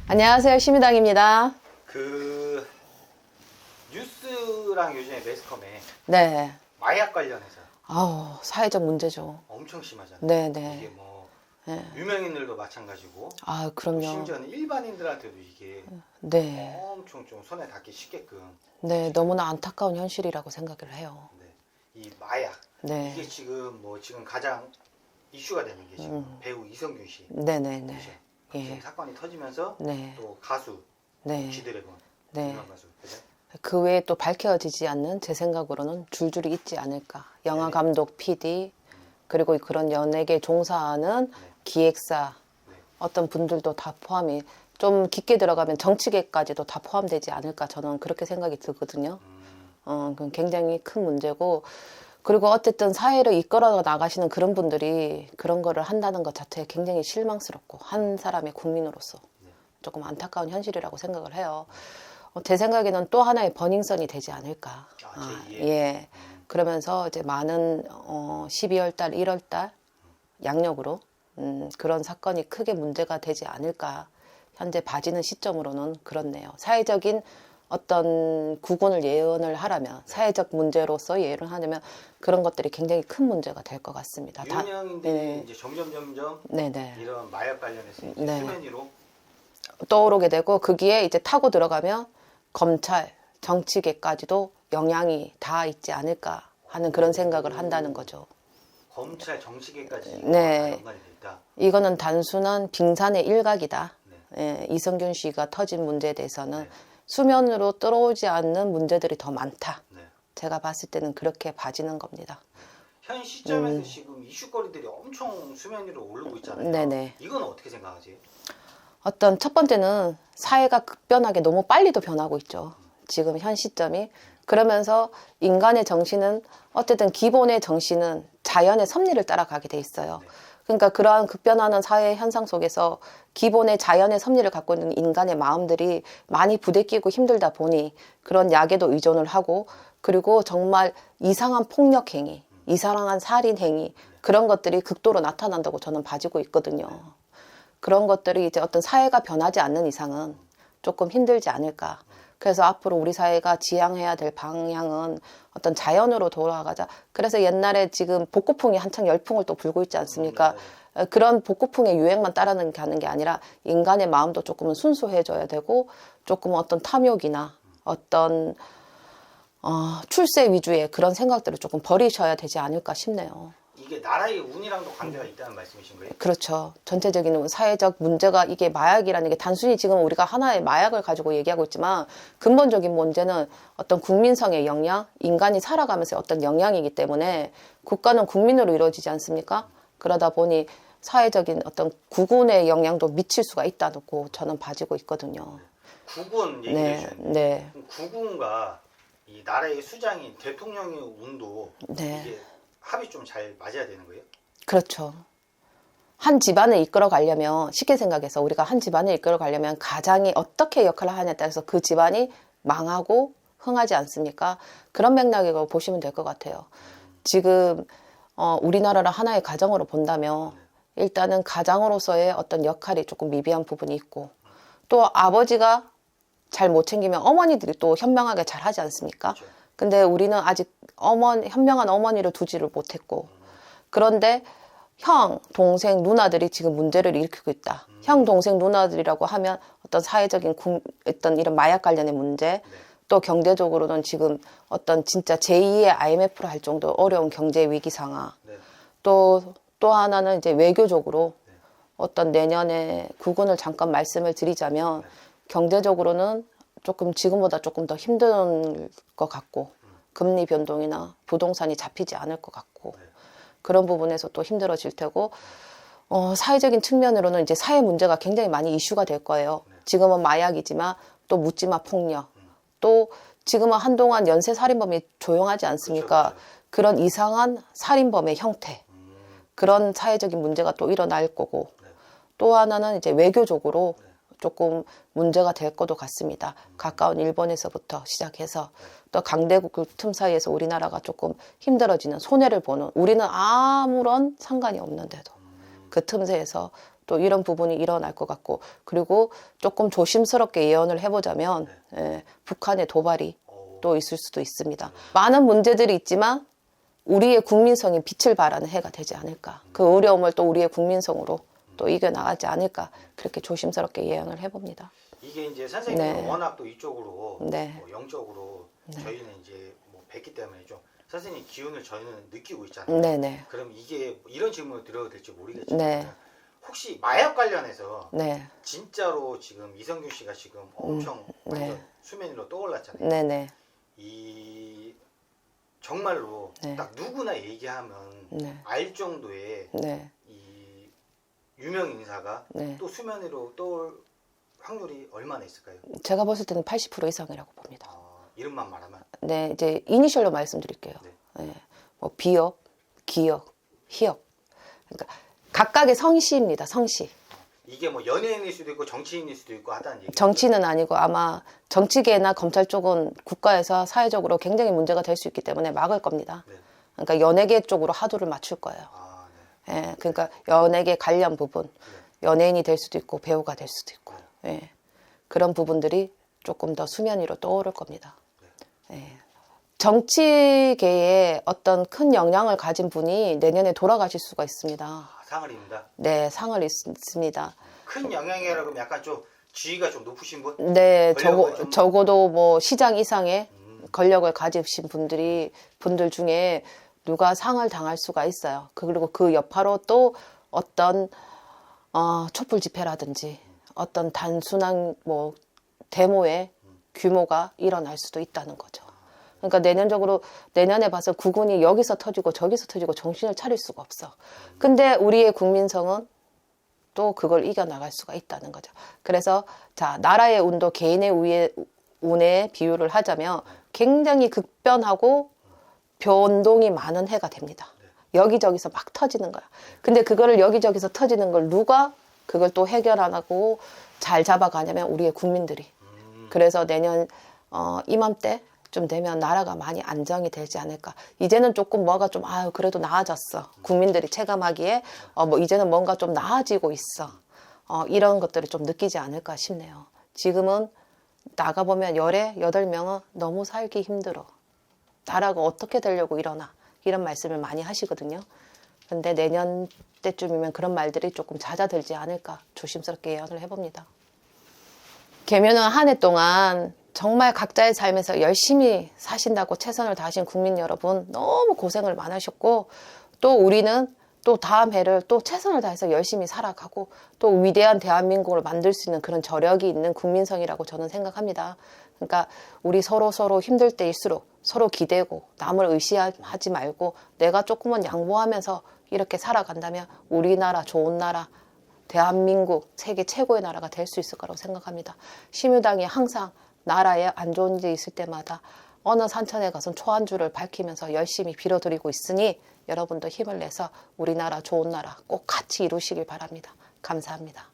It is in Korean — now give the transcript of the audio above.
안녕하세요. 시민당입니다. 그 뉴스랑 요즘에 매스컴에 네. 마약 관련해서 아우, 사회적 문제죠. 엄청 심하잖아요. 네네. 이게 뭐 네. 유명인들도 마찬가지고 아, 또 그럼요. 심지어는 일반인들한테도 이게 네. 엄청 좀 손에 닿기 쉽게끔. 네, 너무나 안타까운 현실이라고 생각을 해요. 네. 이 마약 네. 이게 지금 가장 이슈가 되는 게 지금 배우 이성균 씨. 네네네. 그죠? 예. 지금 사건이 터지면서 네. 또 가수 네. G드래곤 네. 유명 가수. 그죠? 그 외에 또 밝혀지지 않는 제 생각으로는 줄줄이 있지 않을까. 영화 감독, PD, 그리고 그런 연예계 종사하는 기획사, 네. 어떤 분들도 다 포함이, 좀 깊게 들어가면 정치계까지도 다 포함되지 않을까. 저는 그렇게 생각이 들거든요. 그건 굉장히 큰 문제고, 그리고 어쨌든 사회를 이끌어 나가시는 그런 분들이 그런 거를 한다는 것 자체에 굉장히 실망스럽고, 한 사람의 국민으로서 조금 안타까운 현실이라고 생각을 해요. 제 생각에는 또 하나의 버닝썬이 되지 않을까. 예. 그러면서 이제 많은 12월 달, 1월 달 양력으로 그런 사건이 크게 문제가 되지 않을까. 현재 봐지는 시점으로는 그렇네요. 사회적인 어떤 구분을 예언을 하라면, 사회적 문제로서 예언을 하려면 그런 것들이 굉장히 큰 문제가 될 것 같습니다. 유명인들이 이제 점점 네네. 이런 마약 관련해서 이제 네. 수면 위로 떠오르게 되고, 거기에 이제 타고 들어가면 검찰, 정치계까지도 영향이 다 있지 않을까 하는 그런 생각을 한다는 거죠. 검찰 정치계까지 네. 다 연관이 돼 있다. 이거는 단순한 빙산의 일각이다. 네. 예, 이성균 씨가 터진 문제에 대해서는 네. 수면으로 들어오지 않는 문제들이 더 많다. 네. 제가 봤을 때는 그렇게 봐지는 겁니다. 현 시점에서 지금 이슈거리들이 엄청 수면 위로 오르고 있잖아요. 네네. 이건 어떻게 생각하세요? 어떤 첫 번째는 사회가 급변하게 너무 빨리도 변하고 있죠. 지금 현 시점이. 그러면서 인간의 정신은 어쨌든 기본의 정신은 자연의 섭리를 따라가게 돼 있어요. 그러니까 그러한 급변하는 사회 현상 속에서 기본의 자연의 섭리를 갖고 있는 인간의 마음들이 많이 부대끼고 힘들다 보니 그런 약에도 의존을 하고, 그리고 정말 이상한 폭력 행위, 이상한 살인 행위, 그런 것들이 극도로 나타난다고 저는 봐지고 있거든요. 그런 것들이 이제 어떤 사회가 변하지 않는 이상은 조금 힘들지 않을까. 그래서 앞으로 우리 사회가 지향해야 될 방향은 어떤 자연으로 돌아가자. 그래서 옛날에 지금 복고풍이 한창 열풍을 또 불고 있지 않습니까? 그런 복고풍의 유행만 따르는 게 하는 게 아니라 인간의 마음도 조금은 순수해져야 되고, 조금 어떤 탐욕이나 어떤 출세 위주의 그런 생각들을 조금 버리셔야 되지 않을까 싶네요. 이게 나라의 운이랑도 관계가 있다는 말씀이신 거예요? 그렇죠. 전체적인 사회적 문제가, 이게 마약이라는 게 단순히 지금 우리가 하나의 마약을 가지고 얘기하고 있지만 근본적인 문제는 어떤 국민성의 영향, 인간이 살아가면서 어떤 영향이기 때문에 국가는 국민으로 이루어지지 않습니까? 그러다 보니 사회적인 어떤 구군의 영향도 미칠 수가 있다고 저는 봐지고 있거든요. 구군 얘기를 네, 해주셨는데 네, 구군과 이 나라의 수장인 대통령의 운도 네. 이게 합이 좀 잘 맞아야 되는 거예요? 그렇죠. 한 집안을 이끌어 가려면, 쉽게 생각해서 우리가 한 집안을 이끌어 가려면 가장이 어떻게 역할을 하냐에 따라서 그 집안이 망하고 흥하지 않습니까? 그런 맥락으로 보시면 될 것 같아요. 지금 우리나라를 하나의 가정으로 본다면 일단은 가장으로서의 어떤 역할이 조금 미비한 부분이 있고, 또 아버지가 잘 못 챙기면 어머니들이 또 현명하게 잘 하지 않습니까? 그렇죠. 근데 우리는 아직 현명한 어머니를 두지를 못했고, 그런데 형, 동생, 누나들이 지금 문제를 일으키고 있다. 형, 동생, 누나들이라고 하면 어떤 사회적인 어떤 이런 마약 관련의 문제, 또 경제적으로는 지금 어떤 진짜 제2의 IMF로 할 정도 어려운 경제 위기 상황. 또 하나는 이제 외교적으로 어떤 내년에 구군을 잠깐 말씀을 드리자면 경제적으로는 조금 지금보다 조금 더 힘든 것 같고, 금리 변동이나 부동산이 잡히지 않을 것 같고, 그런 부분에서 또 힘들어질 테고, 사회적인 측면으로는 이제 사회 문제가 굉장히 많이 이슈가 될 거예요. 지금은 마약이지만 또 묻지마 폭력, 또 지금은 한동안 연쇄 살인범이 조용하지 않습니까? 그렇죠. 그런 이상한 살인범의 형태, 그런 사회적인 문제가 또 일어날 거고, 또 하나는 이제 외교적으로 조금 문제가 될 것도 같습니다. 가까운 일본에서부터 시작해서 또 강대국 틈 사이에서 우리나라가 조금 힘들어지는, 손해를 보는, 우리는 아무런 상관이 없는데도 그 틈새에서 또 이런 부분이 일어날 것 같고, 그리고 조금 조심스럽게 예언을 해보자면 북한의 도발이 또 있을 수도 있습니다. 많은 문제들이 있지만 우리의 국민성이 빛을 발하는 해가 되지 않을까. 그 어려움을 또 우리의 국민성으로 또 이겨나가지 않을까. 그렇게 조심스럽게 예언을 해봅니다. 이게 이제 선생님은 네. 워낙 또 이쪽으로 네. 뭐 영적으로 네. 저희는 이제 뭐 뵙기 때문에 좀 선생님 기운을 저희는 느끼고 있잖아요. 네네. 그럼 이게 이런 질문을 드려도 될지 모르겠지만 네. 혹시 마약 관련해서 네. 진짜로 지금 이성균 씨가 지금 엄청 완전 네. 수면 위로 떠올랐잖아요. 네네. 이 정말로 네. 딱 누구나 얘기하면 네. 알 정도의 네. 이 유명 인사가 네. 또 수면 위로 떠올 확률이 얼마나 있을까요? 제가 봤을 때는 80% 이상이라고 봅니다. 이름만 말하면 네, 이제 이니셜로 말씀드릴게요. 네. 네. 뭐 비역, 기역, 희역. 그러니까 각각의 성씨입니다. 성씨. 이게 뭐 연예인일 수도 있고 정치인일 수도 있고 하다는 얘기. 정치는 아니고 아마 정치계나 검찰 쪽은 국가에서 사회적으로 굉장히 문제가 될 수 있기 때문에 막을 겁니다. 네. 그러니까 연예계 쪽으로 하도를 맞출 거예요. 네. 예, 그러니까 연예계 관련 부분, 연예인이 될 수도 있고 배우가 될 수도 있고, 예, 그런 부분들이 조금 더 수면 위로 떠오를 겁니다. 예. 정치계에 어떤 큰 영향을 가진 분이 내년에 돌아가실 수가 있습니다. 상을 입니다. 네, 상을 있습니다. 큰 영향이라 그러면 약간 좀 지위가 좀 높으신 분? 네, 권력을 좀- 적어도 뭐 시장 이상의 권력을 가지신 분들 중에 누가 상을 당할 수가 있어요. 그리고 그 여파로 또 어떤 촛불 집회라든지 어떤 단순한 뭐 데모의 규모가 일어날 수도 있다는 거죠. 그러니까 내년에 봐서 국군이 여기서 터지고 저기서 터지고 정신을 차릴 수가 없어. 근데 우리의 국민성은 또 그걸 이겨나갈 수가 있다는 거죠. 그래서 자, 나라의 운도 개인의 운에 비유를 하자면 굉장히 급변하고 변동이 많은 해가 됩니다. 여기저기서 막 터지는 거야. 근데 그거를 여기저기서 터지는 걸 누가 그걸 또 해결 안 하고 잘 잡아가냐면 우리의 국민들이. 그래서 내년 이맘때 좀 되면 나라가 많이 안정이 되지 않을까. 이제는 조금 뭐가 좀 그래도 나아졌어. 국민들이 체감하기에 뭐 이제는 뭔가 좀 나아지고 있어. 이런 것들을 좀 느끼지 않을까 싶네요. 지금은 나가보면 열에 8명은 너무 살기 힘들어. 나라가 어떻게 되려고 이러나. 이런 말씀을 많이 하시거든요. 근데 내년 때쯤이면 그런 말들이 조금 잦아들지 않을까 조심스럽게 예언을 해봅니다. 개면은 한 해 동안 정말 각자의 삶에서 열심히 사신다고 최선을 다하신 국민 여러분 너무 고생을 많으셨고, 또 우리는 또 다음 해를 또 최선을 다해서 열심히 살아가고 또 위대한 대한민국을 만들 수 있는 그런 저력이 있는 국민성이라고 저는 생각합니다. 그러니까 우리 서로 힘들 때일수록 서로 기대고 남을 의시하지 말고 내가 조금은 양보하면서 이렇게 살아간다면 우리나라 좋은 나라, 대한민국 세계 최고의 나라가 될 수 있을 거라고 생각합니다. 심유당이 항상 나라에 안 좋은 일이 있을 때마다 어느 산천에 가서 초안주를 밝히면서 열심히 빌어드리고 있으니 여러분도 힘을 내서 우리나라 좋은 나라 꼭 같이 이루시길 바랍니다. 감사합니다.